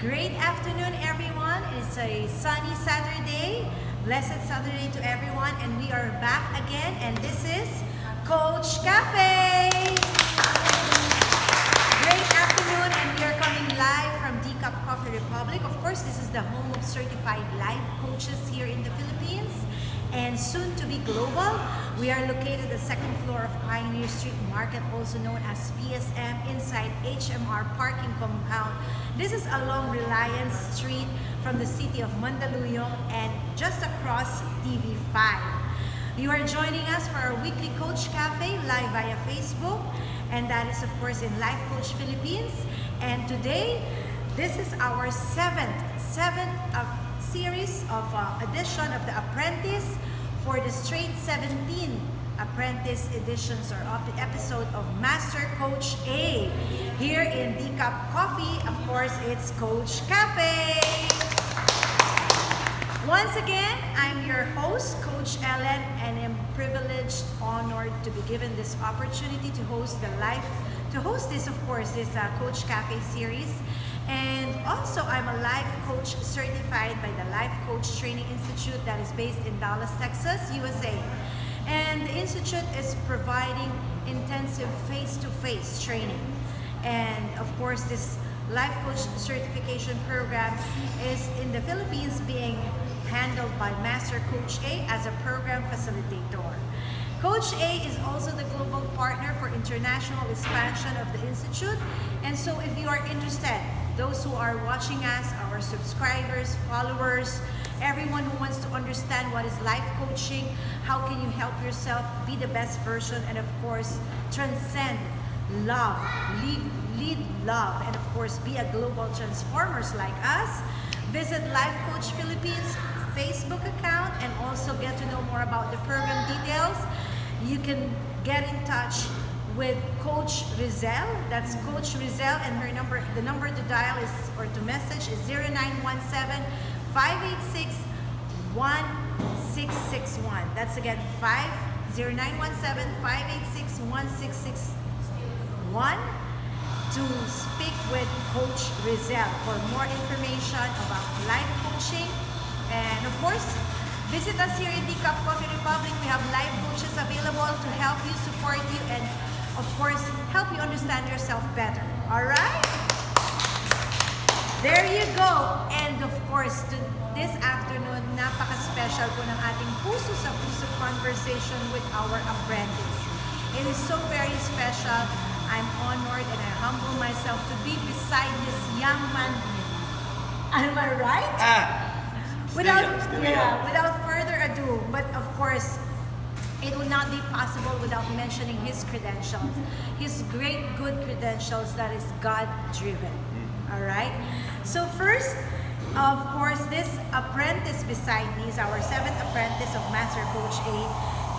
Great afternoon, everyone. It's a sunny Saturday. Blessed Saturday to everyone. And we are back again. And this is Coach Cafe. Great afternoon. And we are coming live from D-Cup Coffee Republic. Of course, this is the home of certified life coaches here in the Philippines. And soon to be global. We are located at the second floor of Pioneer Street Market, also known as PSM, inside HMR parking compound. This is along Reliance Street from the city of Mandaluyong and just across TV5. You are joining us for our weekly Coach Cafe live via Facebook, and that is of course in Life Coach Philippines. And today, this is our seventh series of edition of the Apprentice for the straight 17 Apprentice editions or episode of Master Coach A. Here in D-Cup Coffee, of course, it's Coach Cafe. Once again, I'm your host, Coach Allan, and I'm privileged, honored to be given this opportunity to host this, of course, this Coach Cafe series. And also, I'm a life coach certified by the Life Coach Training Institute that is based in Dallas, Texas, USA. And the Institute is providing intensive face-to-face training. And of course, this Life Coach certification program is in the Philippines being handled by Master Coach A as a program facilitator. Coach A is also the global partner for international expansion of the Institute. And so if you are interested, those who are watching us, our subscribers, followers, everyone who wants to understand what is life coaching, how can you help yourself be the best version, and of course, transcend love, lead love, and of course, be a global transformers like us, visit Life Coach Philippines Facebook account and also get to know more about the program details. You can get in touch with Coach Rizel. That's Coach Rizel, and her number, the number to dial is or to message is 0917-586-1661. That's again 0917-586-1661 to speak with Coach Rizel for more information about life coaching. And of course, visit us here in D-Cup Coffee Republic. We have life coaches available to help you, support you, and of course, help you understand yourself better. All right? There you go. And of course, this afternoon, napaka-special po ng ating puso sa puso conversation with our apprentice. It is so very special. I'm honored and I humble myself to be beside this young man. Am I right? Without further ado, but of course, it would not be possible without mentioning his credentials, his great good credentials that is God-driven. All right? So first, of course, this apprentice beside me is our seventh apprentice of Master Coach A.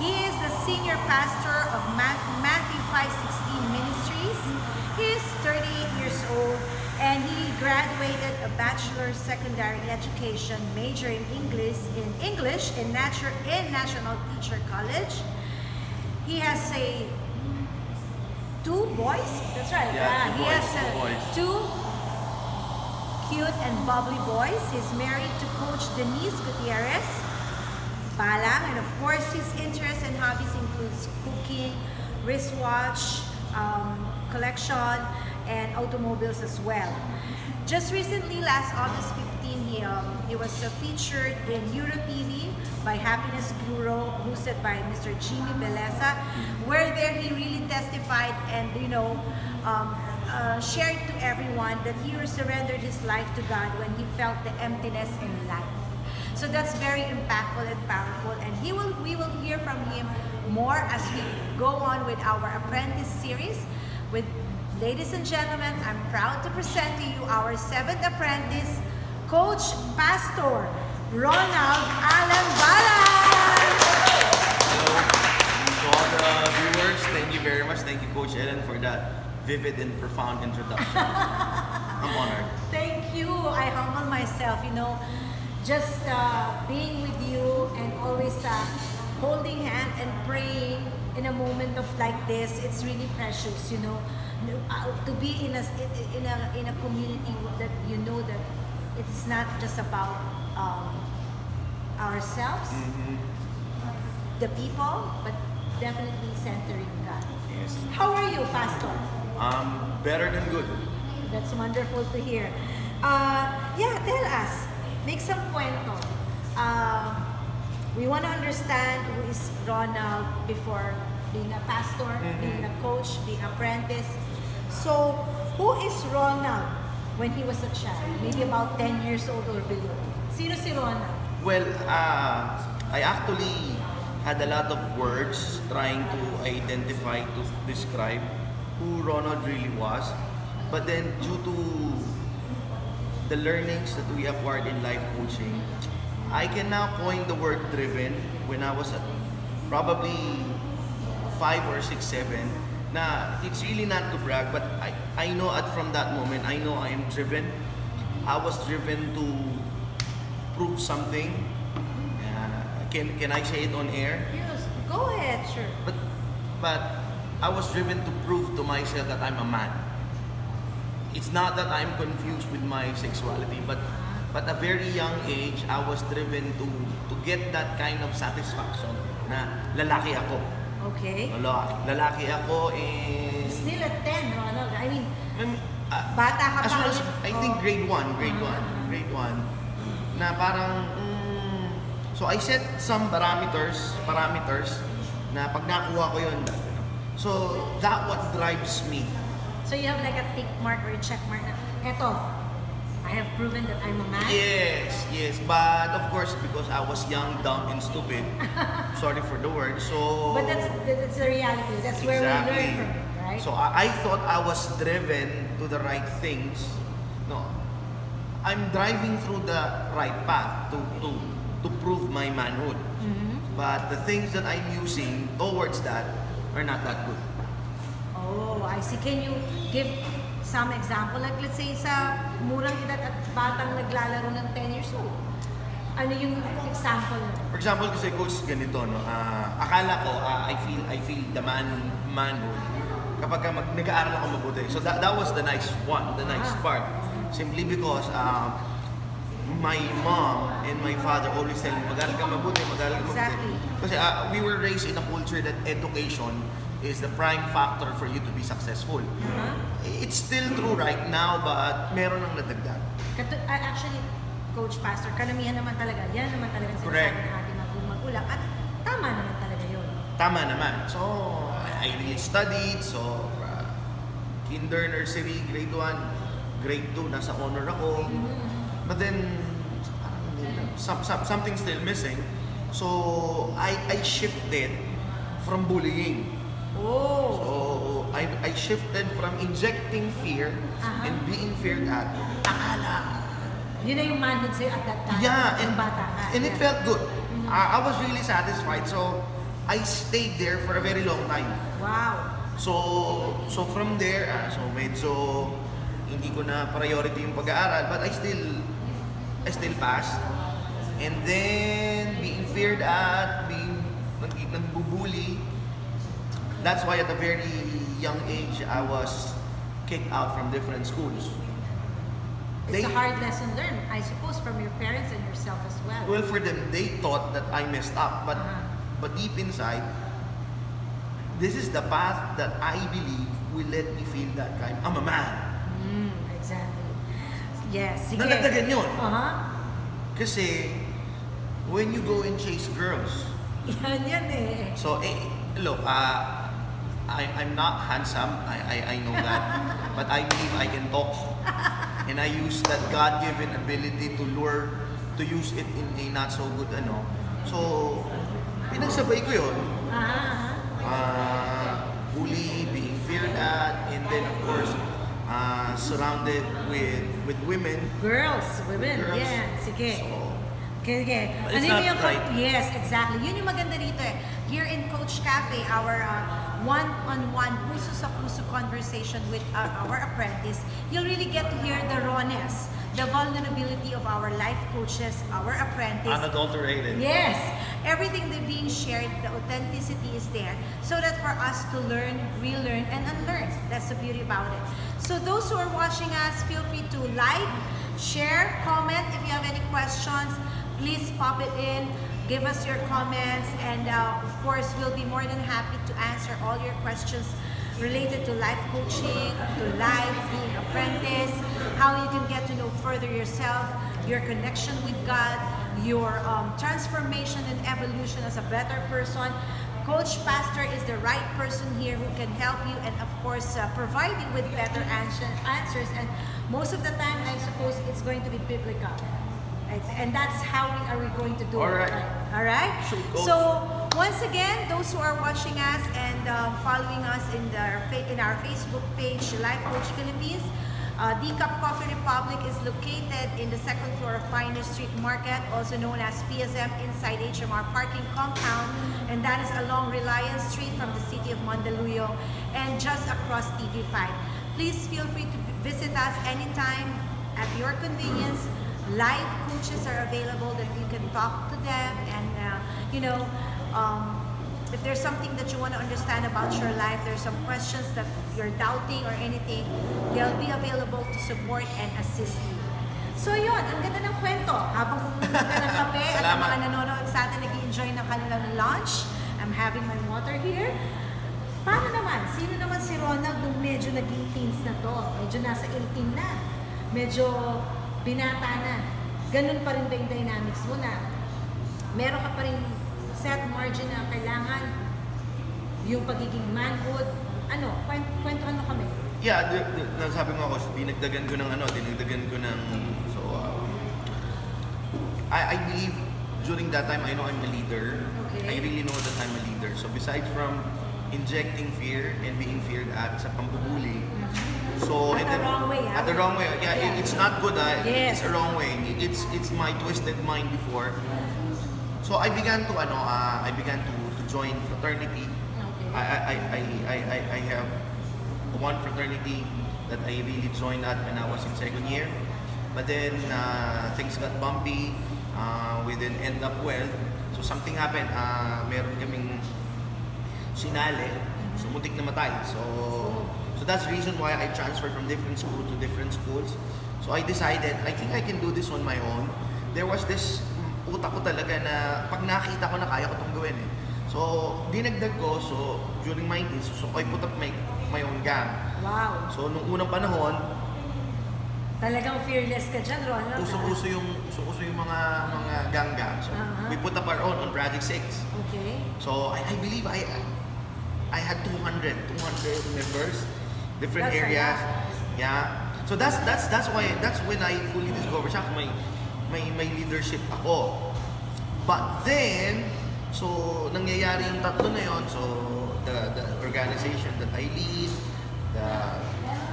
He is the senior pastor of Matthew 5:16 Ministries. He is 38 years old and he graduated a bachelor's secondary education major in English in National Teacher College. He has two boys. That's right. Yeah, he has two cute and bubbly boys. He's married to Coach Denise Gutierrez, Balang, and of course his interests and hobbies includes cooking, wristwatch, collection, and automobiles as well. Just recently, last August 15, he was featured in Euro TV by Happiness Guru, hosted by Mr. Jimmy Beleza, where there he really testified and shared to everyone that he surrendered his life to God when he felt the emptiness in life. So that's very impactful and powerful, and we will hear from him more as we go on with our Apprentice series. With ladies and gentlemen, I'm proud to present to you our seventh apprentice, Coach Pastor Ronald Allan Balang. Hello to all the viewers. Thank you very much. Thank you, Coach Ellen, for that vivid and profound introduction. I'm honored. Thank you. I humble myself, just being with you and always holding hand and praying in a moment of like this. It's really precious, to be in a community that you know that it's not just about ourselves, the people, but definitely centering God. Yes. How are you, Pastor? Better than good. That's wonderful to hear. Yeah, tell us. Make some cuento. We want to understand who is Ronald before being a pastor, being a coach, being an apprentice. So, who is Ronald when he was a child? Maybe about 10 years old or below. Sino si Ronald? Well, I actually had a lot of words trying to identify, to describe who Ronald really was. But then, due to the learnings that we acquired in life coaching, I can now coin the word driven when I was at probably 5 or 6, 7. Na it's really not to brag, but I know from that moment, I know I am driven. I was driven to prove something. Can I say it on air? Yes, go ahead, sure. But I was driven to prove to myself that I'm a man. It's not that I'm confused with my sexuality, but at a very young age, I was driven to get that kind of satisfaction na lalaki ako. Okay. Lalaki ako and... Still at 10, Ronald. I mean, bata ka as pa. well as, I think grade 1, na parang... so I set some parameters na pag nakuha ko yun. So that what drives me. So you have like a tick mark or a check mark na, eto, I have proven that I'm a man? Yes. But of course, because I was young, dumb, and stupid, sorry for the word, so... But that's the reality. That's where we learn from it, right? So I thought I was driven to the right things. No. I'm driving through the right path to prove my manhood. But the things that I'm using towards that are not that good. Oh, I see. Can you give some example? Like let's say sa murang edad at batang naglalaro ng 10 years old. Ano yung example? For example, kasi coach ganito, no? Akala ko, I feel the manhood kapag nag-aaral ako mabuti. So that was the nice part. Simply because my mom and my father always tell me, mag-aaral ka mabuti. Exactly. Kasi we were raised in a culture that education is the prime factor for you to be successful. It's still true right now, but meron nang nadagdag. Actually, Coach Pastor, karamihan naman talaga, yan naman talaga ang sinasabi ng ating mga magulang at tama naman talaga yun. Tama naman. So, I really studied. So, kinder, nursery, grade 1, grade 2, nasa honor ako. But then, something still missing. So, I shifted from bullying. Oh. So, I shifted from injecting fear and being feared at. Akala. Yun na yung manhood sa'yo at that time. Yeah, yung bata ka. and it felt good. I was really satisfied. So, I stayed there for a very long time. Wow. So from there, so medyo hindi ko na priority yung pag-aaral, but I still passed. And then, being feared at, nagbubully, that's why at a very young age, I was kicked out from different schools. It's a hard lesson learned, I suppose, from your parents and yourself as well. Well, for them, they thought that I messed up, but deep inside, this is the path that I believe will let me feel that I'm a man. Exactly. Yes, sige. Nalagdagan yun. Kasi, when you go and chase girls, yan eh. so, look, I'm not handsome, I know that, but I believe I can talk. And I use that God-given ability to lure, to use it in a not so good So, pinagsabay ko yun. Bully, being feared at, and then of course, surrounded with women. Women, yeah, sige. Okay. But it's not right. Yes, exactly. Yun yung maganda dito eh. Here in Coach Cafe, our one-on-one, puso-sa-puso conversation with our apprentice, you'll really get to hear the rawness, the vulnerability of our life coaches, our apprentice. Unadulterated. Yes. Everything that being shared, the authenticity is there so that for us to learn, relearn, and unlearn. That's the beauty about it. So those who are watching us, feel free to like, share, comment. If you have any questions, please pop it in. Give us your comments, and of course, we'll be more than happy to answer all your questions related to life coaching, to life, being apprentice, how you can get to know further yourself, your connection with God, your transformation and evolution as a better person. Coach Pastor is the right person here who can help you and of course provide you with better answers, and most of the time I suppose it's going to be biblical. And that's how we are going to do All right. it. All right? So once again, those who are watching us and following us in our Facebook page, Life Coach Philippines, D Cup Coffee Republic is located in the second floor of Pioneer Street Market, also known as PSM, inside HMR parking compound, and that is along Reliance Street from the city of Mandaluyong and just across TV5. Please feel free to visit us anytime at your convenience. Live coaches are available that you can talk to them, and if there's something that you want to understand about your life, there's some questions that you're doubting or anything, they'll be available to support and assist you. So yun, ang ganda ng kwento. Habang bumibig ka ng kape at ang mga nanonood sa atin nag-enjoy ng kanilang lunch, I'm having my water here. Paano naman? Sino naman si Ronald nung medyo naging teens na to? Medyo nasa 18 na. Medyo binata na. Ganun pa rin ba yung dynamics mo na meron ka pa rin set margin na kailangan yung pagiging manhood? Kwentuhan mo kami. Yeah, sabi mo ako, dinagdagan ko ng so I believe during that time, I know I'm a leader. Okay. I really know that I'm a leader. So besides from injecting fear and being feared at sa pambubuli, so At the wrong way, At the wrong way. Yeah, it's not good. Yes. It's a wrong way. It's my twisted mind before. So I began to join fraternity. Okay. I have one fraternity that I really joined at when I was in second year. But then things got bumpy. We didn't end up well. So something happened. Meron kaming sinali. So muntik na matay. So that's the reason why I transferred from different school to different schools. So I decided, I think I can do this on my own. There was this utak ko talaga na pag nakita ko na kaya ko itong gawin eh. So dinagdag ko, so during my teens, so I put up my own gang. Wow. So nung unang panahon, Talagang fearless ka dyan, Ronald. uso yung mga gang. So we put up our own on Project 6. Okay. So I believe I had 200 members, different That's a areas. lot. Yeah. So that's when I fully discovered siya, may leadership ako. But then, so nangyayari yung tatlo na yon. So the organization that I lead,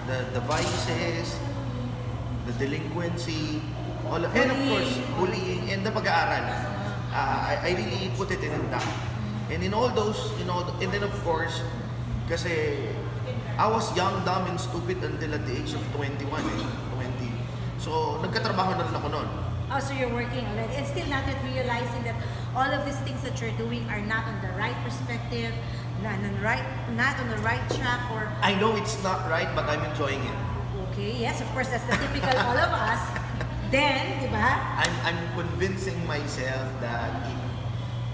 the vices, the delinquency, and of course bullying and the pag-aaral. I really put it in intact. And in all those, and then of course, kasi I was young, dumb, and stupid until at the age of 21, 20. So, nagkatrabaho na rin ako noon. Oh, so you're working already, and still not yet realizing that all of these things that you're doing are not on the right perspective, not on the right track, or... I know it's not right, but I'm enjoying it. Okay, yes, of course, that's the typical all of us. Then, di ba? I'm convincing myself that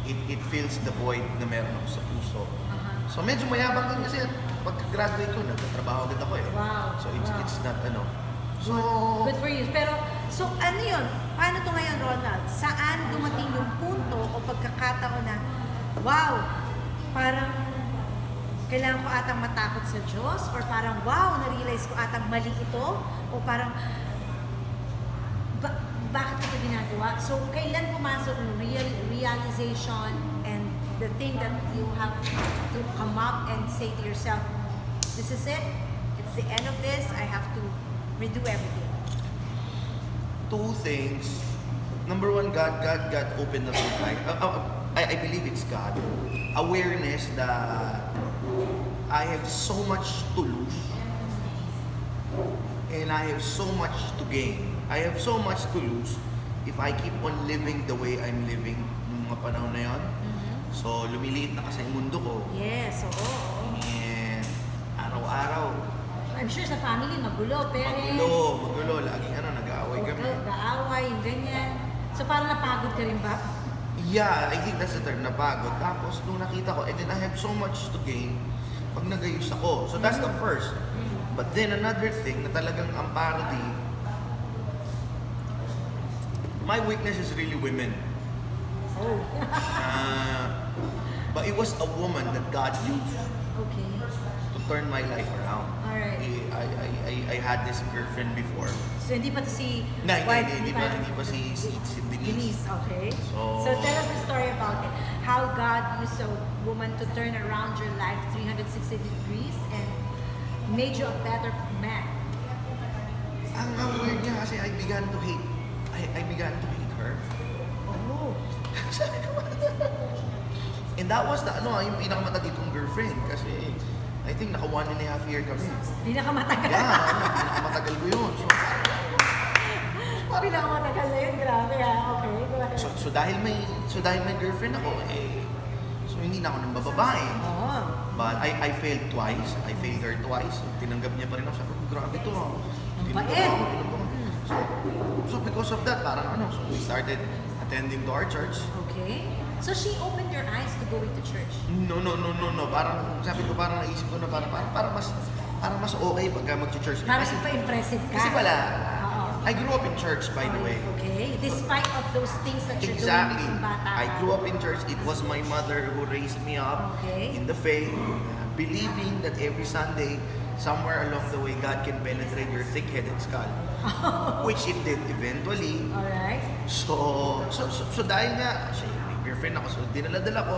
it fills the void na meron ako sa puso. So medyo mayabang din kasi pagka-graduate ko, nagtatrabaho agad ako eh. Wow. So it's not So, Good for you. Pero, so ano yun? Paano to ngayon, Ronald? Saan dumating yung punto o pagkakataon na, wow, parang kailangan ko atang matakot sa Diyos, or parang, wow, na-realize ko atang mali ito, o parang, bakit ito ginagawa? So, kailan pumasok yung realization and the thing that you have to come up and say to yourself, this is it, it's the end of this, I have to redo everything? two things. Number one, God opened up my eyes. I believe it's God. Awareness that I have so much to lose and I have so much to gain. I have so much to lose if I keep on living the way I'm living nung mga panahon na yun. So, lumiliit na kasi yung mundo ko. Yes, oo. And araw-araw, I'm sure sa family, magulo, parents. Magulo. Laging nag-aaway kami. Nag-aaway, yung ganyan. So parang napagod ka rin ba? Yeah, I think that's the term, napagod. Tapos, nung nakita ko, and then I had so much to gain pag nagayos ako. So that's the first. But then another thing na talagang ang parody, my weakness is really women. Oh. But it was a woman that God used Okay. to turn my life around. Alright. I had this girlfriend before. So hindi pa to si Hindi pa si Denise. Denise, okay. So Tell us the story about it. How God used a woman to turn around your life 360 degrees and made you a better man. Ang weird niya kasi I began to hate her. Oh. And that was yung pinakamatagitong girlfriend kasi I think naka 1.5 year kami. Pinakamatagal. Yeah, pinakamatagal ko yun. Pinakamatagal na yun, grabe Okay. So dahil may girlfriend ako, so hindi na ako nang bababae. Oh. But I failed twice. I failed her twice. So, tinanggap niya pa rin ako. Sabi ko, grabe to. Bait. So because of that, so we started attending to our church. Okay. So she opened your eyes to going to church? No. Parang sabi ko, parang naisip ko na para mas okay pagka mag-church. Parang pa-impressive ka. Kasi pala, I grew up in church, by the way. Okay. Despite of those things that you're Exactly. doing bata. I grew up in church. It was my mother who raised me up in the faith, believing that every Sunday, somewhere along the way, God can penetrate your thick-headed skull. Which it did eventually. Alright. So dahil nga, may girlfriend ako, so dinala-dala ko.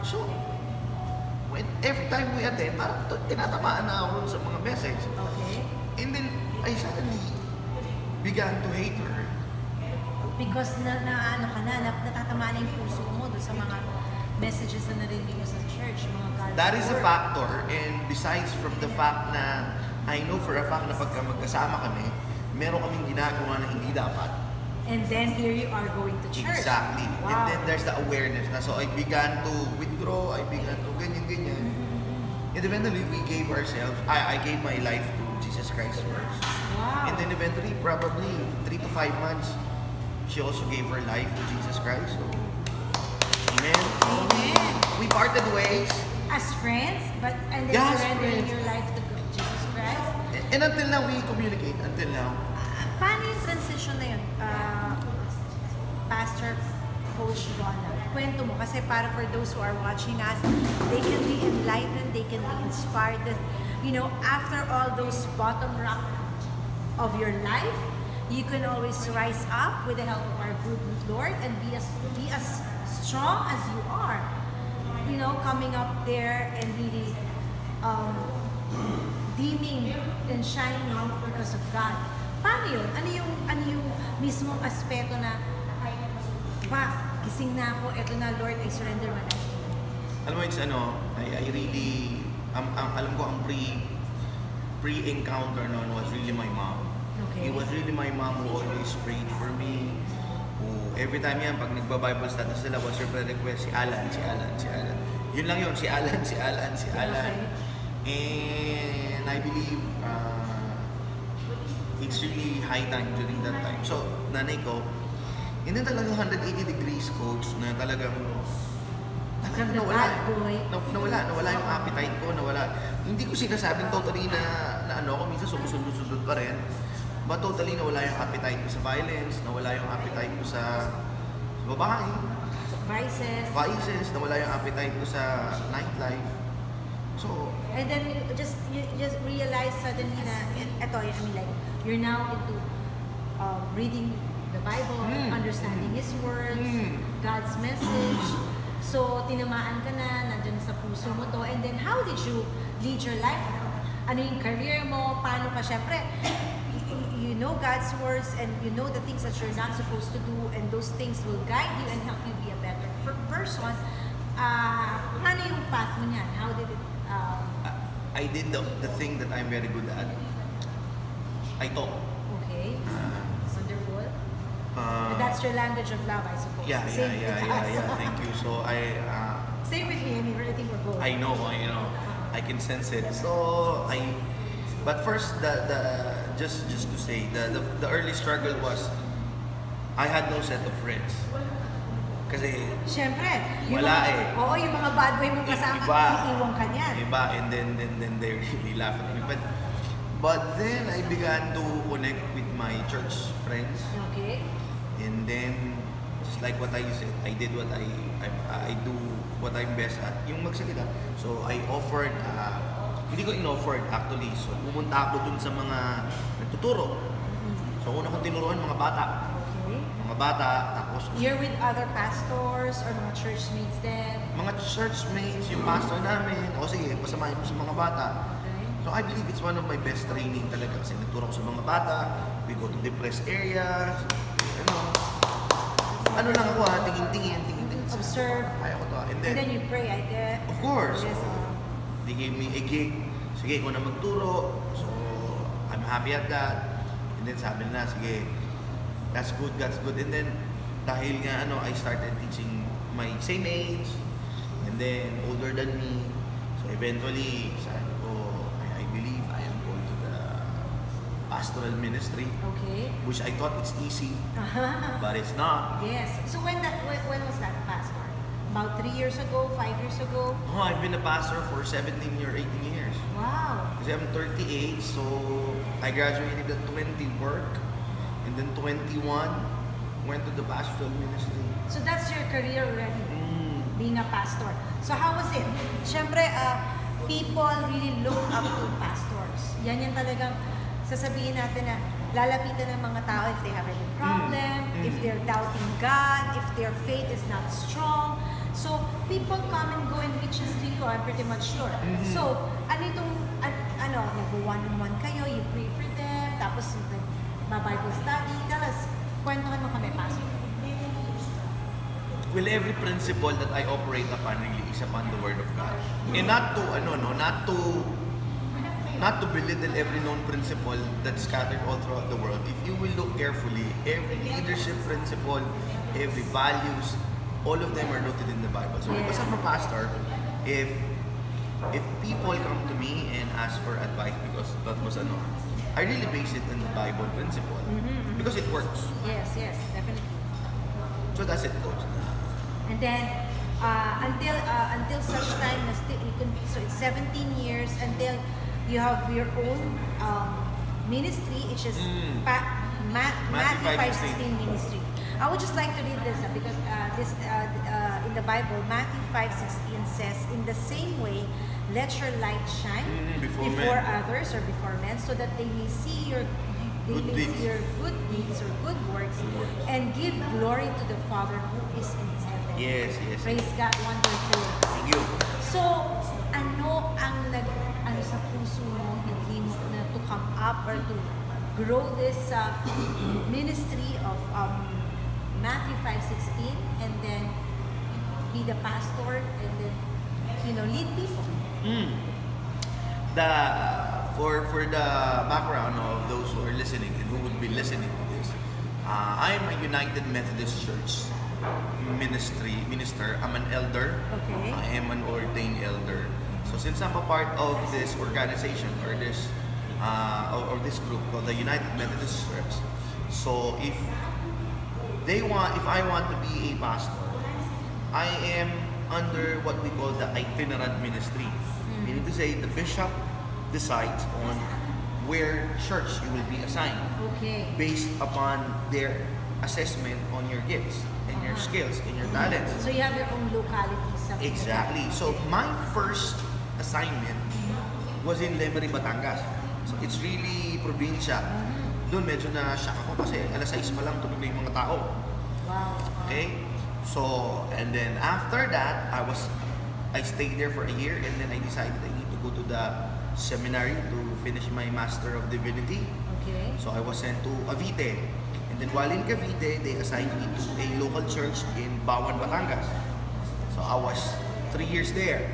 So, every time we attend, parang tinatamaan na ako sa mga message. Okay. And then, I suddenly began to hate her. Because natatamaan na yung puso mo doon sa mga messages na narinig mo sa church, mga God's That is a word. factor, and besides from the fact na I know for a fact na pagka magkasama kami, meron kaming ginagawa na hindi dapat. And then here you are going to church. Exactly. Wow. And then there's the awareness na. So I began to withdraw, I began to ganyan. And eventually we gave ourselves, I gave my life to Jesus Christ first. Wow. And then eventually, probably 3 to 5 months, she also gave her life to Jesus Christ. So, amen. Amen. We parted ways. As friends, and then Yes, surrendering friends. your life to Jesus Christ. And until now, we communicate. Until now. Paano yung transition na yun? Pastor Coach Ronald, kwento mo kasi para for those who are watching us, they can be enlightened, they can be inspired that, after all those bottom rock of your life, you can always rise up with the help of our good Lord and be as strong as you are. Coming up there and really beaming and shining because of God. Paano yun? Ano yung mismong aspeto na, gising na ako, eto na Lord, I surrender my life to you. Alam mo, it's I really, alam ko ang pre-encounter noon was really my mom. Okay. It was really my mom who always prayed for me. Who, every time yan, pag nagba-Bible study sila, what's your prayer request? Si Allan. Yun lang yun, si Allan. Okay. And I believe it's really high time during that time. So, nanay ko, hindi talagang 180 degrees coach na talagang From the bad boy. nawala yung appetite ko, hindi ko sinasabing totally na ako, minsan sumusundod pa rin. But totally nawala yung appetite ko sa violence, nawala yung appetite ko sa babae, vices, nawala yung appetite ko sa nightlife. So, and then you just realize suddenly na, you're now into reading the Bible, understanding His words, God's message. So, tinamaan ka na, nandyan sa puso mo to. And then, how did you lead your life now? Ano yung career mo? Paano ka? Siyempre, you know God's words and you know the things that you're not supposed to do, and those things will guide you and help you be a better person. Paano yung path mo niyan? How did it... I did the thing that I'm very good at. I talk. Okay. Wonderful. That's your language of love, I suppose. Yeah. Thank you. So Same with me. I think we're both. I know. I can sense it. So But first, just to say, the early struggle was I had no set of friends. Kasi Siyempre, wala mga, eh. Oo, yung mga bad boy mong kasama, iiwan ka niyan. Iba, and then they really laugh at me. But then I began to connect with my church friends. Okay. And then, just like what I said, I did what I do what I'm best at, yung magsalita. So I offered, hindi ko in-offered actually. So pumunta ako dun sa mga nagtuturo. So una kong tinuruan mga bata. Okay. Mga bata, tapos You're with other pastors or mga churchmates din? mga churchmates, yung pastor namin, o sige, pasamahin mo sa mga bata. Okay. So I believe it's one of my best training talaga kasi nagturo ko sa mga bata, we go to depressed areas, ano lang ako tingin-tingin. Observe. Kaya ko to. And then you pray, I guess. Of course. Yes, They gave me a gig. Sige, ikaw na magturo. So, I'm happy at that. And then sabi na, sige, that's good. And then, dahil nga, I started teaching my same age, and then older than me. So, eventually, sabi ko, I believe I am going to the pastoral ministry, Okay. which I thought it's easy, Uh-huh. but it's not. Yes. So when was that, pastor? About 3 years ago, 5 years ago? Oh, I've been a pastor for 17 or 18 years. Wow. Kasi I'm 38, so I graduated at 20 work, and then 21 went to the pastoral ministry. So that's your career already, being a pastor. So how was it? Siyempre, people really look up to pastors. Yan talagang sasabihin natin na lalapitan ng mga tao if they have any problem, if they're doubting God, if their faith is not strong. So, people come and go and reaches to you, I'm pretty much sure. So, ano itong, nag-one-on-one kayo, you pray for them, tapos Bible study. Tell us, kwentuhan mo kami, pastor. Well, every principle that I operate upon really is upon the Word of God. And not to belittle every known principle that's scattered all throughout the world. If you will look carefully, every leadership principle, every values, all of them are noted in the Bible. So because I'm a pastor, if people come to me and ask for advice, because that was I really base it on the Bible principle because it works. Yes, definitely. So that's it, Coach. And then, until such time, so it's 17 years until you have your own ministry, which is Matthew 5:16 ministry. I would just like to read this because in the Bible, Matthew 5:16 says, "In the same way, let your light shine before others or before men, so that they may see your good deeds or good works, and give glory to the Father who is in heaven." Yes. Praise God, wonderful. Thank you. So, ano ang sa puso mo, hindi mo na to come up or to grow this ministry of Matthew 5:16 and then be the pastor and then lead people? For the background of those who are listening and who would be listening to this, I am a United Methodist Church minister. I'm an elder. Okay. I am an ordained elder. So since I'm a part of this organization or this group called the United Methodist Church, so if I want to be a pastor, I am under what we call the itinerant ministry. Meaning to say, the bishop decides on where church you will be assigned. Okay. Based upon their assessment on your gifts and your skills and your talents. So you have your own locality. Exactly. So my first assignment was in Lemery, Batangas. So it's really probinsya. Doon medyo na-shock ako kasi alas 6 pa lang tulog na yung mga tao. Wow. Okay? So, and then after that, I stayed there for a year and then I decided I need to go to the seminary to finish my Master of Divinity. Okay. So I was sent to Cavite. And then while in Cavite, they assigned me to a local church in Bawan, Batangas. So I was 3 years there.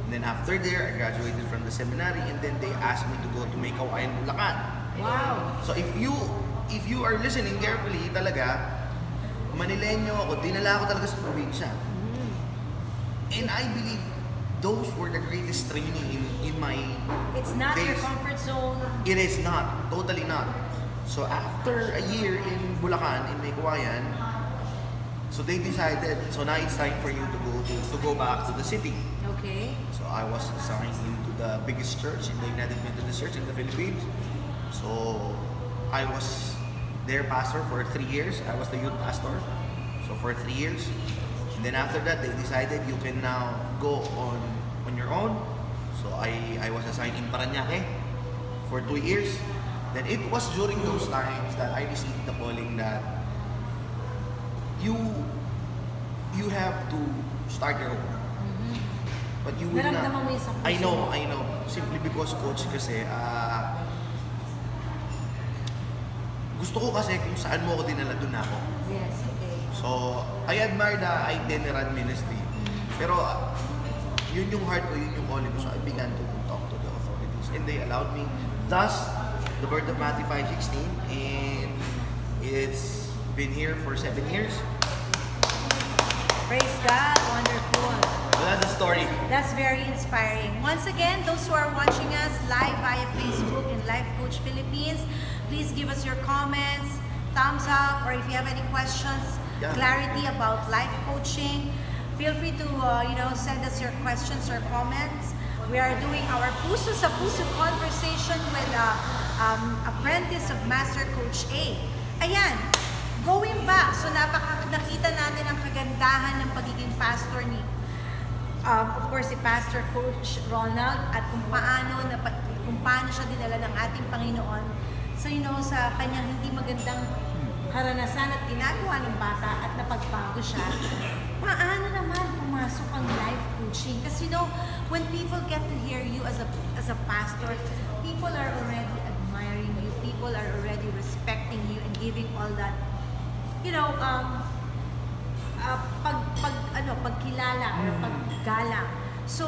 And then after there, I graduated from the seminary and then they asked me to go to Maykawayan, Bulacan. Wow. So if you are listening carefully talaga, Manileño ako, dinala ako talaga sa probinsya. And I believe those were the greatest training in my It's not your days. comfort zone. It is not, totally not. So after a year in Bulacan, in Maykawayan, so they decided, so now it's time for you to go back to the city. Okay. So I was assigned into the biggest church in the United Methodist Church in the Philippines. So I was their pastor for 3 years. I was the youth pastor. So for 3 years. And then after that, they decided you can now go on your own. So I was assigned in Parañaque for 2 years. Then it was during those times that I received the calling that you have to start your own. But you will not. Naramdaman mo yun sa puso mo. I know. Simply because coach kasi, gusto ko kasi kung saan mo ako dinala, dun ako. Yes, okay. So, I admire the itinerant ministry. Pero, yun yung heart ko, yun yung calling ko. So, I began to talk to the authorities. And they allowed me. Thus, the birth of Matthew 5:16. And it's been here for 7 years. Praise God, wonderful. So, that's the story. That's very inspiring. Once again, those who are watching us live via Facebook and Life Coach Philippines, please give us your comments, thumbs up, or if you have any questions, clarity about life coaching, feel free to send us your questions or comments. We are doing our Puso sa Puso conversation with Apprentice of Master Coach A. Ayan, going back, so nakita natin ang kagandahan ng pagiging pastor ni of course, si Pastor Coach Ronald at kung paano siya dinala ng ating Panginoon sa kanyang hindi magandang karanasan at ginagawa ng bata at napagbago siya. Paano naman pumasok ang life coaching? Kasi when people get to hear you as a pastor, people are already admiring you, people are already respecting you and giving all that, pagkilala or paggalang. So,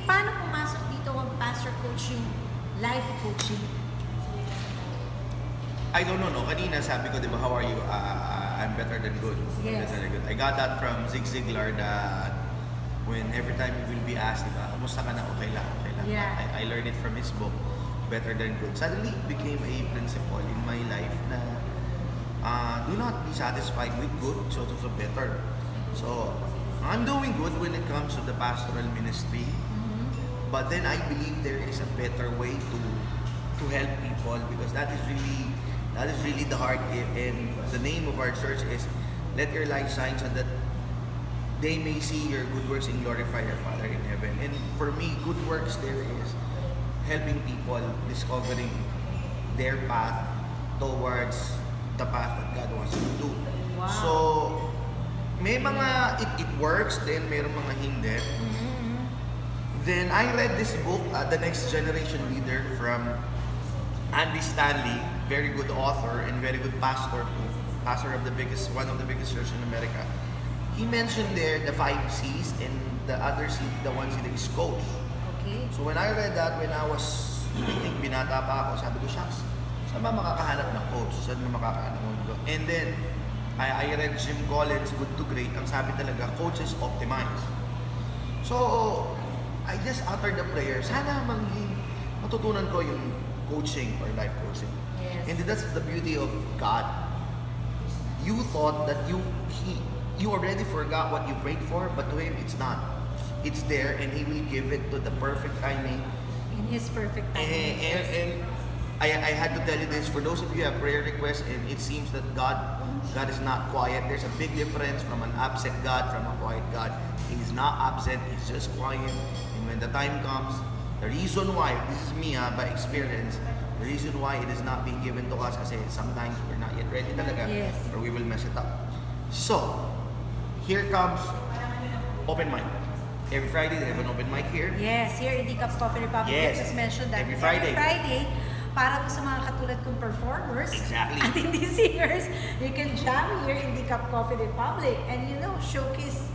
paano pumasok dito ang pastor coaching, life coaching? I don't know, no? Kanina sabi ko, di ba, how are you? I'm better than good. Yes. Better than good. I got that from Zig Ziglar that when every time you will be asked, di ba, kamusta ka na? Okay lang, okay lang. Yeah. I learned it from his book, Better Than Good. Suddenly, it became a principle in my life na do not be satisfied with good, so better. So, I'm doing good when it comes to the pastoral ministry. But then I believe there is a better way to help people because that is really the heart. And the name of our church is Let Your Light Shine so that they may see your good works and glorify your Father in heaven. And for me, good works there is helping people discovering their path towards the path that God wants you to do. Wow. So, may mga it works, then mayroong mga hindi. Then I read this book, The Next Generation Leader from Andy Stanley, very good author and very good pastor of one of the biggest churches in America. He mentioned there the 5 C's and the other C, the one C is coach. Okay. So when I read that, when I was, I think binata pa ako, sabi ko, shucks, saan ba makakahanap ng coach? Saan ba makakahanap ng mundo? And then, I read Jim Collins' Good to Great. Ang sabi talaga, coaches optimize. So, I just uttered the prayer, sana matutunan ko yung coaching or life coaching. Yes. And that's the beauty of God. You thought that you already forgot what you prayed for, but to Him, it's not. It's there, and He will give it to the perfect timing. In His perfect timing. And I had to tell you this, for those of you who have prayer requests, and it seems that God is not quiet. There's a big difference from an absent God, from a quiet God. He's not absent, He's just quiet. And when the time comes, the reason why, this is me by experience, the reason why it is not being given to us kasi sometimes we're not yet ready talaga, Yes. or we will mess it up. So, here comes open mic. Every Friday, they have an open mic here. Yes, here in the Cup Coffee Republic, Yes. just mentioned that Every Friday. para po sa mga katulad kong performers Exactly. at hindi singers, you can jam here in the Cup Coffee Republic and showcase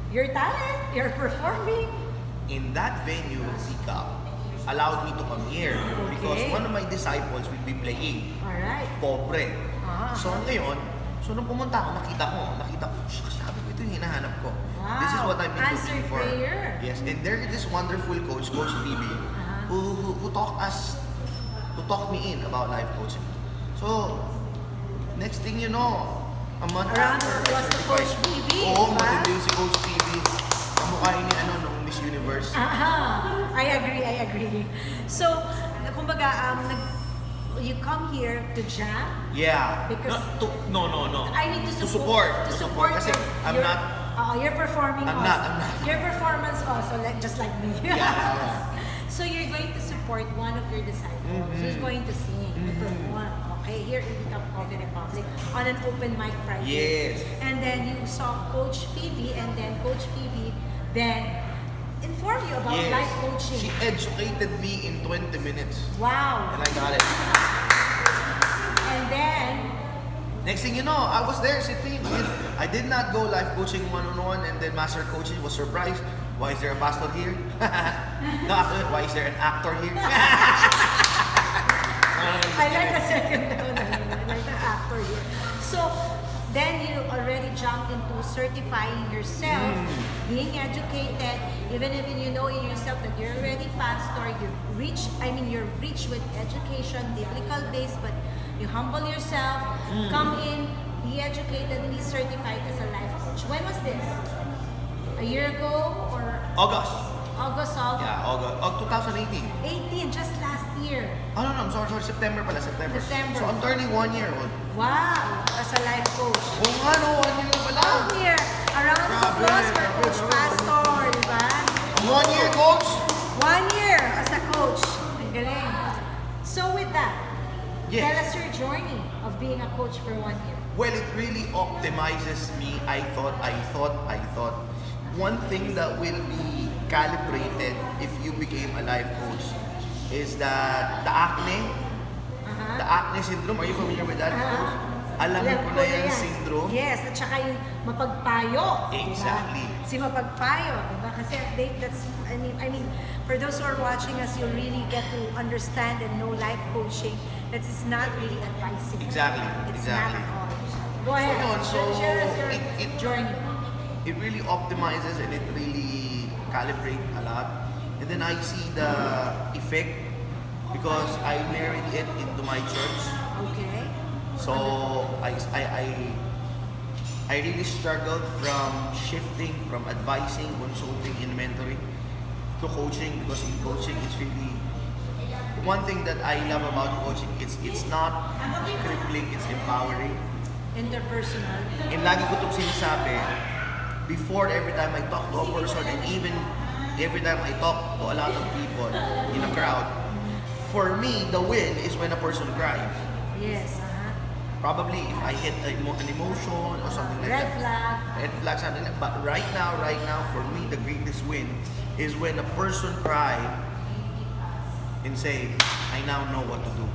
your talent, your performing. In that venue, Cup allowed me to come here because Okay. one of my disciples will be playing Alright. pobre. Ah. So ngayon, So nung pumunta ako, nakita ko, sabi ko, ito yung hinahanap ko. Wow. This is what I've been Answered looking for. prayer. Yes, and there is this wonderful coach, Coach Phoebe, who talked me in about life coaching. So, next thing you know, a month Around after, was the Coach Phoebe. Oo, diba? matindi si Coach Phoebe. Kamukha ni nung Miss Universe. Aha, I agree. So, kumbaga, you come here to jam. Yeah. Because no. I need to support. Kasi you're performing I'm also. not. Your performance also, just like me. Yeah. So you're going to support one of your disciples who's going to sing and perform. Okay, here in the Coffee Republic on an open mic Friday. Yes. And then you saw Coach Phoebe, and then Coach Phoebe then informed you about life coaching. She educated me in 20 minutes. Wow. And I got it. And then, next thing you know, I was there sitting. I did not go life coaching one-on-one, and then master coaching was surprised. Why is there a pastor here? No, actually, why is there an actor here? I like the second one. I like the actor here. So, then you already jumped into certifying yourself, being educated, even if you know in yourself that you're already pastor, you're rich with education, biblical base, but you humble yourself, come in, be educated, be certified as a life coach. When was this? A year ago or August. August of? Yeah, August. 2018. 18, just last year. Oh, no, I'm sorry. September pala, September. September. So, I'm turning 1 year old. Wow, as a life coach. Oo nga, no, 1 year na pala. 1 year. A round of applause for Coach Pastor, di ba? 1 year, coach. 1 year as a coach. Ang galing. So with that, Yes. tell us your journey of being a coach for 1 year. Well, it really optimizes me. I thought. One thing that will be calibrated if you became a life coach is that the acne syndrome. Are you familiar with that, coach? Alam mo na yan syndrome? Yes, at saka yung mapagpayo. Exactly. Diba? Si mapagpayo, diba? Kasi I mean, for those who are watching us, you'll really get to understand and know life coaching. That is not really advising. Exactly. It's Exactly. not at all. Go ahead. Share us your journey. It really optimizes and it really calibrates a lot. And then I see the effect because I married it into my church. Okay. So I really struggled from shifting from advising, consulting, and mentoring to coaching, because in coaching it's really one thing that I love about coaching. It's not crippling, it's empowering. Interpersonal. And lagi ko itong sinasabi, before every time I talk to a person, and even every time I talk to a lot of people in a crowd, for me, the win is when a person cries. Yes. Probably if I hit an emotion or something like Red that. flag. Red flag, something like that. But right now, for me, the greatest win is when a person cry and say, I now know what to do.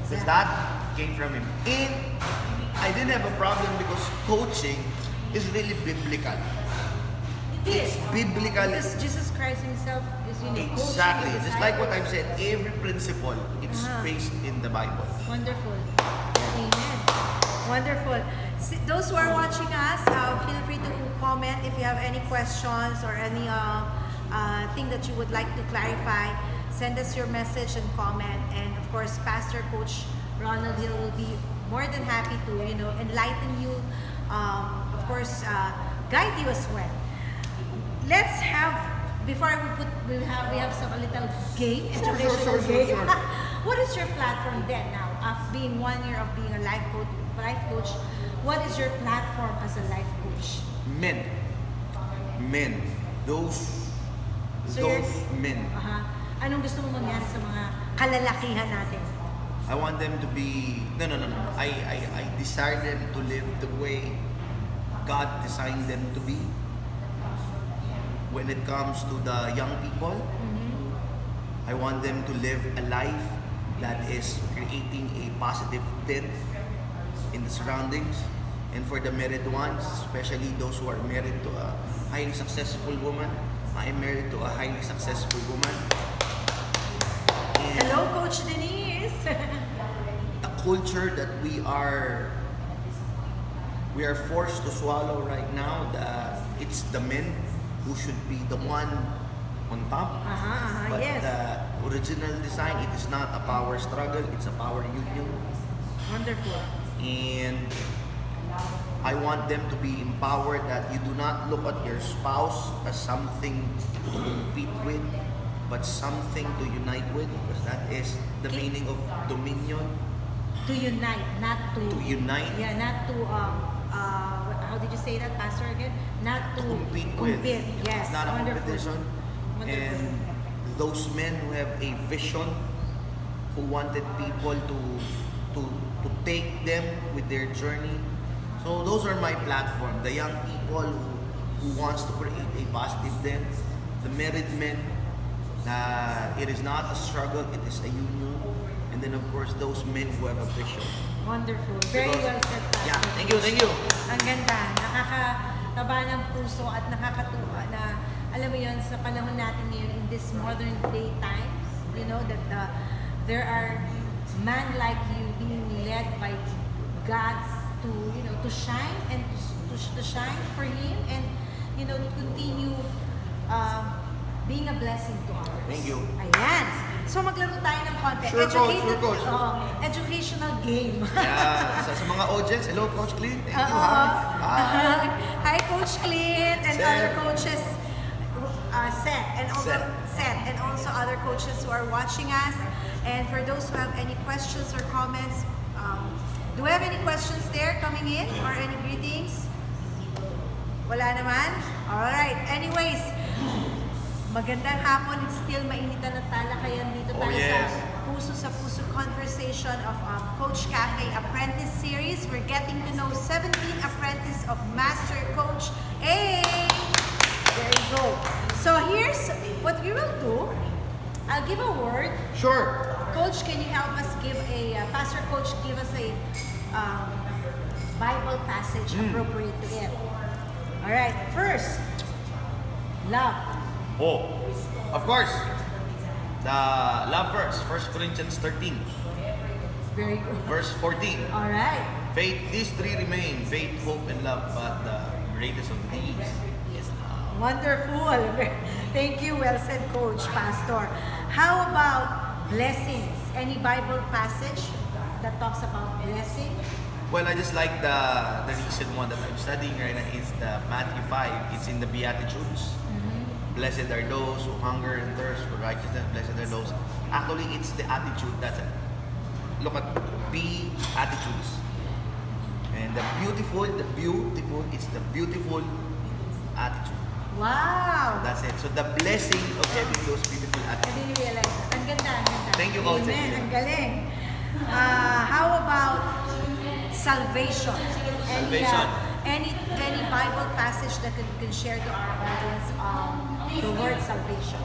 Because that came from him. And I didn't have a problem because coaching is really biblical. It It's is. biblical. Because Jesus Christ himself is Exactly. coaching Just like what I've disciples. said, every principle, it's based in the Bible. Wonderful. Amen. Wonderful. Those who are watching us, feel free to comment if you have any questions or any thing that you would like to clarify. Send us your message and comment. And of course, Pastor Coach Ronald Hill will be more than happy to enlighten you. Of course, guide you as well. Let's have, before we have some a little game, educational game. Sure. What is your platform then now, after being 1 year of being a life coach? What is your platform as a life coach? Men. Those men. Anong gusto mo mangyari sa mga kalalakihan natin? I want them to be, no. I desire them to live the way God designed them to be. When it comes to the young people, I want them to live a life that is creating a positive tint in the surroundings. And for the married ones, especially those who are married to a highly successful woman, I am married to a highly successful woman. And Hello, Coach Denise. the culture that we are we are forced to swallow right now that it's the men who should be the one on top. But Yes. the original design, it is not a power struggle, it's a power union. Wonderful. And I want them to be empowered that you do not look at your spouse as something to compete with, but something to unite with, because that is the Okay. meaning of dominion. To unite, not to... To unite. Yeah, not to, how did you say that, Pastor, again? Not to Compete with. Yes, It's not a wonderful. competition. Wonderful. And those men who have a vision, who wanted people to take them with their journey. So those are my platform. The young people who wants to create a positive them. The married men, it is not a struggle, it is a union. And then of course those men who have a vision. Wonderful. Very Because- well said, Pastor. Yeah, thank you, thank you. Ang ganda. Nakakataba ng puso at nakakatuwa na, alam mo yun, sa panahon natin ngayon, in this modern day times, you know, that there are men like you being led by God to, you know, to shine and to shine for Him and, you know, to continue being a blessing to others. Thank you. Ayan. So maglaro tayo ng konti. Sure, Coach. Sure, Coach. Educational game. Yeah, sa mga audience, hello Coach Clint. Thank you, Oo. ha. Hi, Coach Clint and Seth. other coaches, Seth, and also other coaches who are watching us. And for those who have any questions or comments, do we have any questions there coming in or any greetings? Wala naman? Alright. Anyways, magandang hapon. It's still mainitan na talakayan dito Oh, tayo yes. sa Puso Conversation of Coach Cafe Apprentice Series. We're getting to know 17 apprentice of Master Coach A. There you go. So here's what we will do. I'll give a word. Sure. Coach, can you help us give Pastor Coach, give us a Bible passage appropriate to it. All right. First, love. Oh, of course. The love verse, 1 Corinthians 13, Very good. verse 14. All right. Faith, these three remain, faith, hope, and love, but the greatest of these is love. Wonderful. Thank you. Well said, Coach, Pastor. How about blessings? Any Bible passage that talks about blessing? Well, I just like the recent one that I'm studying right now is the Matthew 5. It's in the Beatitudes. Blessed are those who hunger and thirst for righteousness. Blessed are those. Actually, it's the attitude. That's it. Look at Beatitudes. And the beautiful, it's the beautiful attitude. Wow. That's it. So the blessing of having those beautiful I attitudes. didn't realize that. Ang ganda, ang ganda. Thank you, Coach. Amen. Ang galing. How about salvation? Salvation. Any Bible passage that you can share to our audience the word salvation?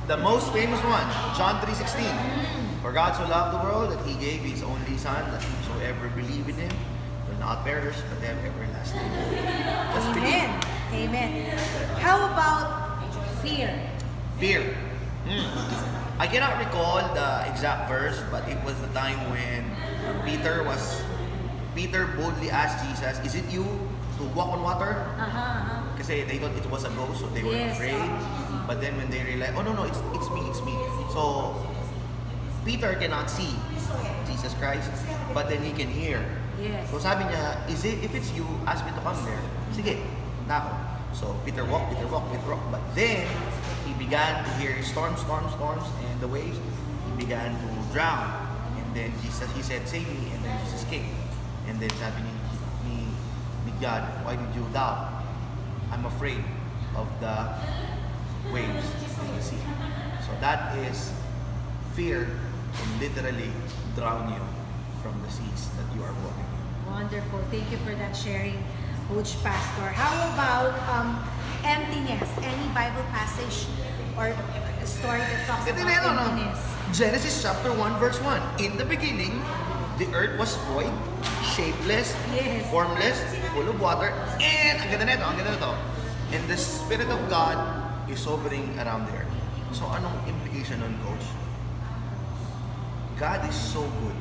The most famous one, John 3:16. For God so loved the world that He gave His only Son, that whosoever believe in Him will not perish but have everlasting life. Just believe. Amen. Amen. How about fear? Fear. I cannot recall the exact verse, but it was the time when Peter boldly asked Jesus, "Is it you to walk on water?" Kasi they thought it was a ghost, so they were Yes. afraid. But then when they realized, oh no, it's me. So Peter cannot see Jesus Christ, but then he can hear. Yes. So sabi niya, if it's you, ask me to come there. Sige, punta ako. So Peter walked. But then he began to hear storms, and the waves. He began to drown. And then he said, "Save me," and then Jesus came. And then sabi ni God, "Why did you doubt? I'm afraid of the waves in the sea." So that is fear can literally drown you from the seas that you are walking in. Wonderful. Thank you for that sharing, Coach Pastor. How about emptiness? Any Bible passage or a story that talks about emptiness? Genesis chapter 1 verse 1. In the beginning, the earth was void, shapeless, Yes. formless, full of water, and ang ganda nito. And the Spirit of God is hovering around there. So anong implication nun, Coach? God is so good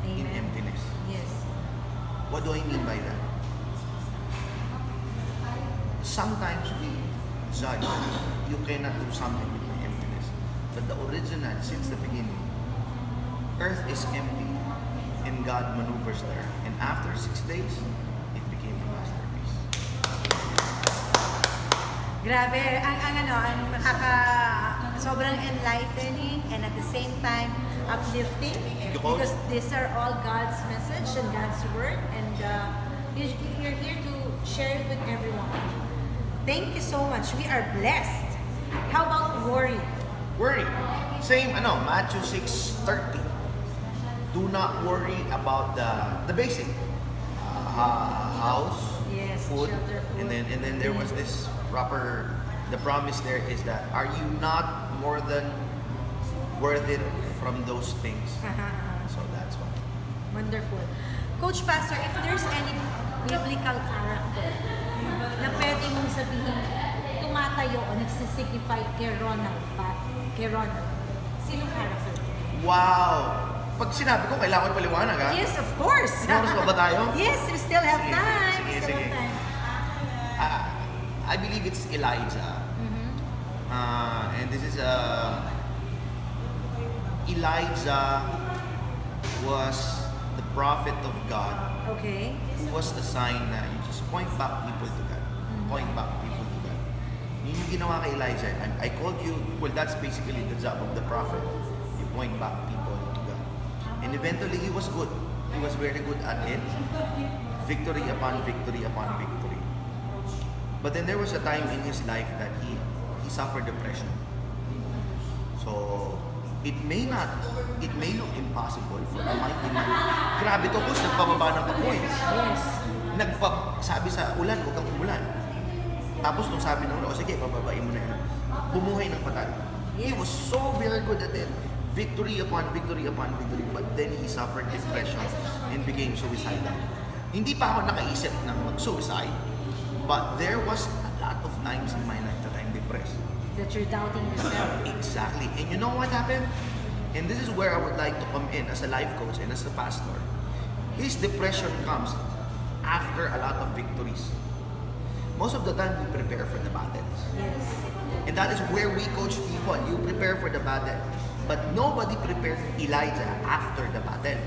in Amen. emptiness. Yes. What do I mean by that? sometimes we judge you cannot do something with my emptiness. But the original, since the beginning, earth is empty and God maneuvers there. And after 6 days, it became a masterpiece. Grabe, sobrang enlightening and at the same time uplifting because these are all God's message and God's word and you're here to share it with everyone. Thank you so much. We are blessed. How about worry? Worry. Same, Matthew 6:30. Do not worry about the basic house, Yes, food, shelter, food. and then there was this proper. The promise there is that are you not more than worth it from those things? So that's why. Wonderful. Coach Pastor, if there's any biblical character na pwede mong sabihin tumatayo o nagsisignify kay Ronald, sinong character? Wow! Pag sinabi ko, kailangan ko paliwanag, ha? Yes, of course. May oras pa ba tayo? Yes, we still have Sige, time. sige, We still sige. have time. I believe it's Elijah. And this is Elijah was the prophet of God Okay. who was assigned na you just point back people to God. Point back people to God. Yun yung ginawa kay Elijah. I called you, well, that's basically the job of the prophet. You point back people to God. And eventually he was good. He was very good at it. Victory upon victory upon victory. But then there was a time in his life that he suffered depression. So, it may look impossible for a mighty man. Grabe to, Kus, nagpababa ng apoy. Yes. Sabi sa ulan, huwag kang umulan. Tapos nung sabi ng ulan, sige, pababain mo na yun. Bumuhay ng patay. He was so very good at it. Victory upon victory upon victory. But then he suffered depression and became suicidal. Hindi pa ako nakaisip ng mag-suicide. But there was a lot of times in my life that I'm depressed. That you're doubting yourself. Exactly. And you know what happened? And this is where I would like to come in as a life coach and as a pastor. His depression comes after a lot of victories. Most of the time, we prepare for the battles. Yes. And that is where we coach people. You prepare for the battle. But nobody prepared Elijah after the battle.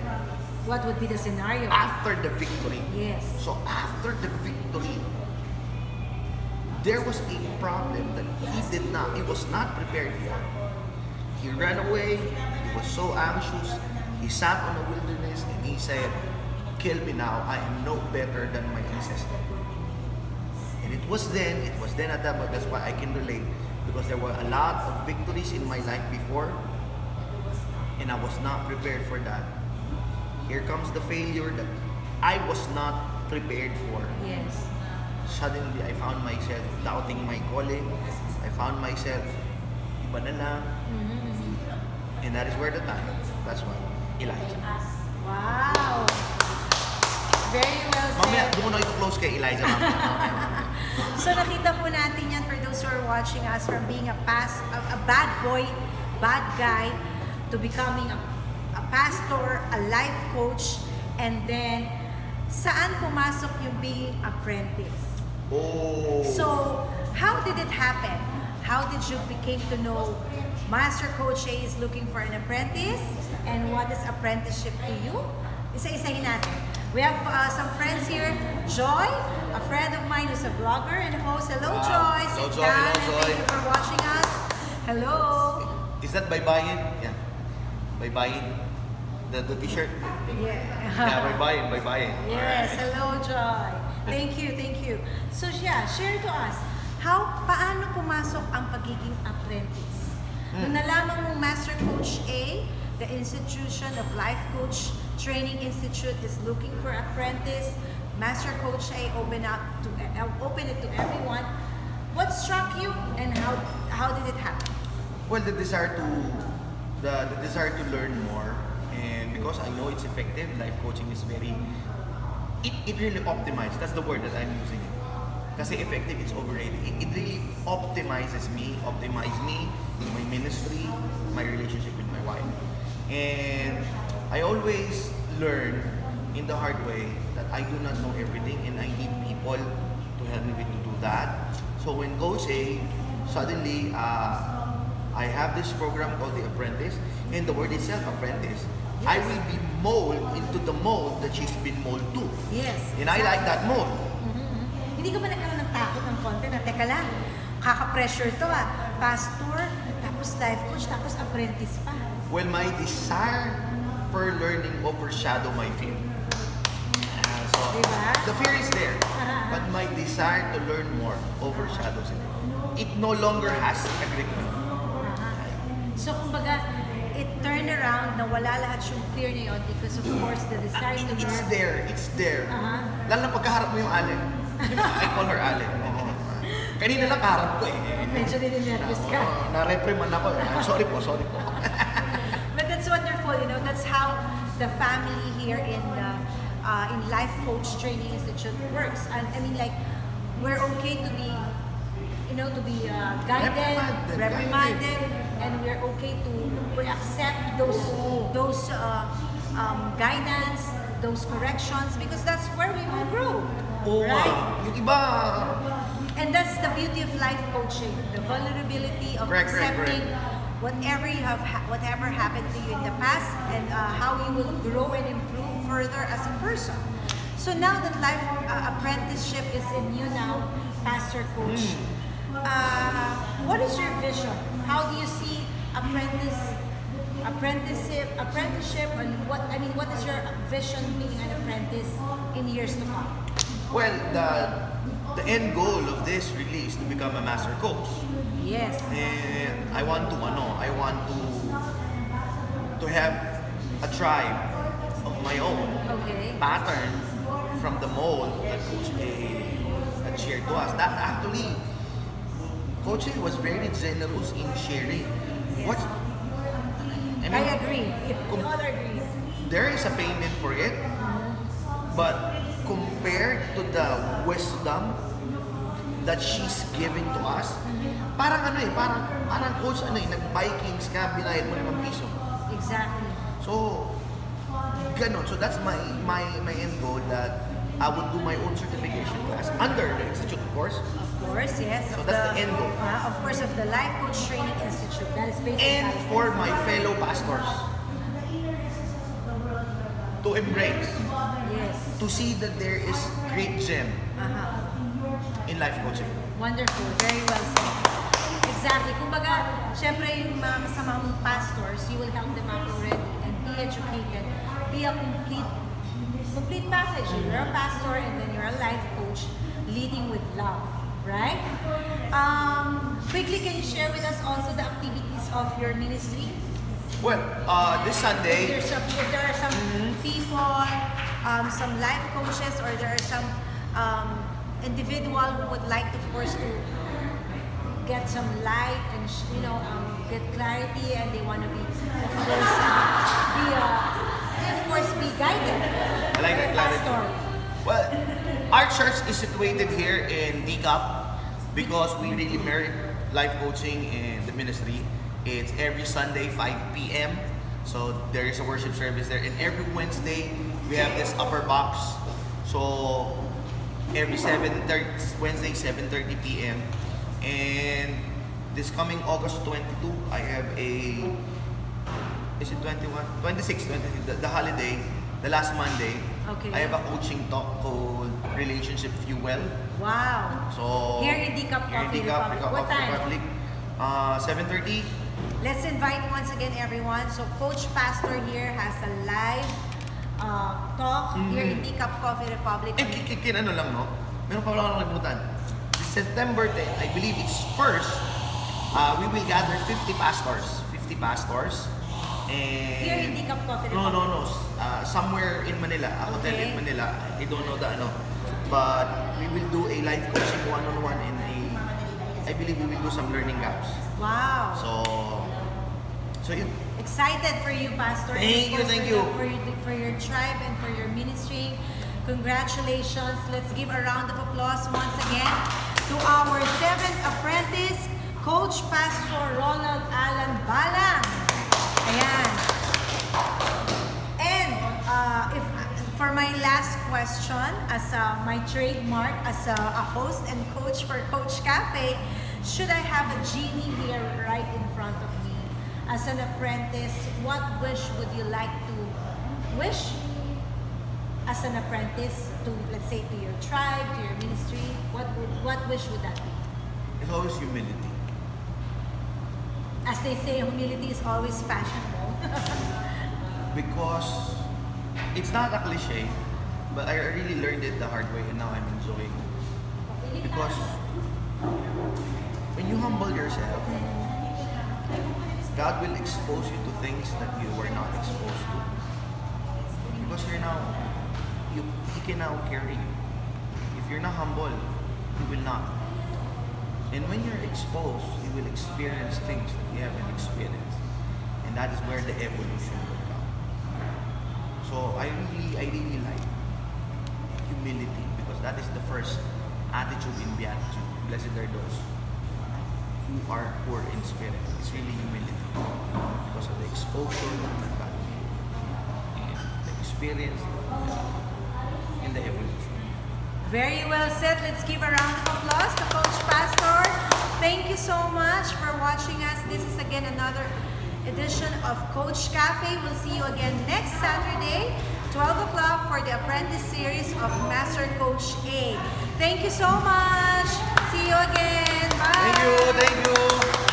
What would be the scenario? After the victory. Yes. So after the victory, there was a problem that he was not prepared for. He ran away, he was so anxious, he sat on the wilderness and he said, kill me now, I am no better than my ancestor. And it was then at that point, that's why I can relate, because there were a lot of victories in my life before, and I was not prepared for that. Here comes the failure that I was not prepared for. Yes. Suddenly, I found myself doubting my calling. I found myself, iba na lang. And that is where the time, that's why, Elijah. Wow. Very well said. Mamaya, doon ko na ito-close kay Elijah. Mamaya. So nakita po natin yan for those who are watching us from being a bad boy, bad guy, to becoming a pastor, a life coach, and then saan pumasok yung being apprentice? Oh. So, how did it happen? How did you became to know Master Coach A is looking for an apprentice? And what is apprenticeship to you? Isa-isahin natin. We have some friends here. Joy, a friend of mine who's a blogger and host. Hello, Joy. Hello, Sit Joy. down Hello, and Joy. thank you for watching us. Hello. Is that Baybayin? Yeah. Baybayin. The t-shirt? Yeah. Yeah, Baybayin. Yes, hello, Joy. Thank you, thank you. So, yeah, share to us, paano pumasok ang pagiging apprentice? Nung nalaman mong Master Coach A, the institution of Life Coach Training Institute is looking for apprentice, Master Coach A open it to everyone. What struck you and how did it happen? Well, the desire to learn more, and because I know it's effective, life coaching is it really optimizes. That's the word that I'm using. Kasi effective, it's overrated. It really optimizes me, my ministry, my relationship with my wife. And I always learn in the hard way that I do not know everything and I need people to help me to do that. So when Coach A, suddenly I have this program called the Apprentice, and the word itself, Apprentice. I will be mold into the mold that she's been mold to. Yes. And I like that mold. Hindi ka ba nagkaroon ng takot ng konti na, teka lang, kaka-pressure to pastor, tapos life coach, tapos apprentice pa. Well, my desire for learning overshadow my fear. So, Diba? the fear is there, but my desire to learn more overshadows it. It no longer has a grip on me. So, kumbaga, it turned around na wala lahat yung fear na yun because of course the desire to learn. It's there. Lalo na pagkaharap mo yung Allan. I call her Allan. Kanina lang kaharap ko eh. Medyo nininervous ka. Na-reprimand ako. Sorry po. But that's wonderful, that's how the family here in Life Coach Training Institute works. And I mean, like, we're okay to be guided, reprimanded, and we're okay to accept those guidance, those corrections, because that's where we will grow. Right? Yung iba... And that's the beauty of life coaching, the vulnerability of accepting whatever happened to you in the past, and how you will grow and improve further as a person. So now that life apprenticeship is in you now, Pastor Coach, what is your vision? How do you see apprenticeship, and what is your vision being an apprentice in years to come? Well, the end goal of this really is to become a master coach. Yes. And I want to have a tribe of my own, pattern from the mold that Coach A had shared to us. That actually, Coach A was very generous in sharing. Yes. I agree. We all agree. There is a payment for it, but compared to the wisdom that she's giving to us, parang coach, nag-Vikings ka, binayad mo 5 piso. Exactly. So, ganon. So that's my end goal, that I would do my own certification class under the institute, of course. Of course, yes. So that's the end goal. Of course, of the Life Coach Training Institute. That is based And for my fellow pastors to embrace, to see that there is great gem in life coaching. Wonderful. Very well said. Exactly. Kumbaga, syempre yung mga kasama mong pastors, you will help them out already and be educated. Be a complete package. You're a pastor and then you're a life coach leading with love. Right? Quickly, can you share with us also the activities of your ministry? Well, this Sunday, If there are some people, some life coaches, or there are some individual who would like, of course, to get some light and get clarity, and they want to be, of course, be guided. I like that clarity. Well, our church is situated here in DCAP because we really merit life coaching and the ministry. It's every Sunday, 5 p.m. So there is a worship service there. And every Wednesday, we have this upper box. So every Wednesday, 7:30 p.m. And this coming August 22, I have is it 21? 26, the holiday, the last Monday. Okay. I have a coaching talk called Relationship Fuel. Wow. So Here in DCAP Coffee Republic. What time? 7:30. Let's invite once again everyone. So Coach Pastor here has a live talk here in DCAP Coffee Republic. Ano lang, no? Meron pa wala akong nagbutan. September 10, I believe it's first, we will gather 50 pastors. And Here in DCAP Coffee Republic. No. Somewhere in Manila, a hotel in Manila. I don't know the ano. But we will do a life coaching one-on-one and I believe we will do some learning gaps. Wow. So yun. Excited for you, Pastor. Thank you. For your tribe and for your ministry. Congratulations. Let's give a round of applause once again to our 7th apprentice, Coach Pastor Ronald Allan Balang. Ayan. And if for my last question, as my trademark as a host and coach for Coach Cafe, should I have a genie here right in front of me? As an apprentice, what wish would you like to wish as an apprentice to, let's say, to your tribe, to your ministry? What wish would that be? It's always humility. As they say, humility is always fashionable. Because it's not a cliche, but I really learned it the hard way and now I'm enjoying it. Because when you humble yourself, God will expose you to things that you were not exposed to. Because He can now carry you. If you're not humble, He will not. And when you're exposed, you will experience things that you haven't experienced. And that is where the evolution will come. So I really like humility, because that is the first attitude in beatitude. Blessed are those who are poor in spirit. It's really humility because of the exposure that God gave and the experience in the evolution. Very well said. Let's give a round of applause to Coach Pastor. Thank you so much for watching us. This is again another edition of Coach Cafe. We'll see you again next Saturday, 12 o'clock, for the Apprentice series of Master Coach A. Thank you so much. See you again. Bye. Thank you.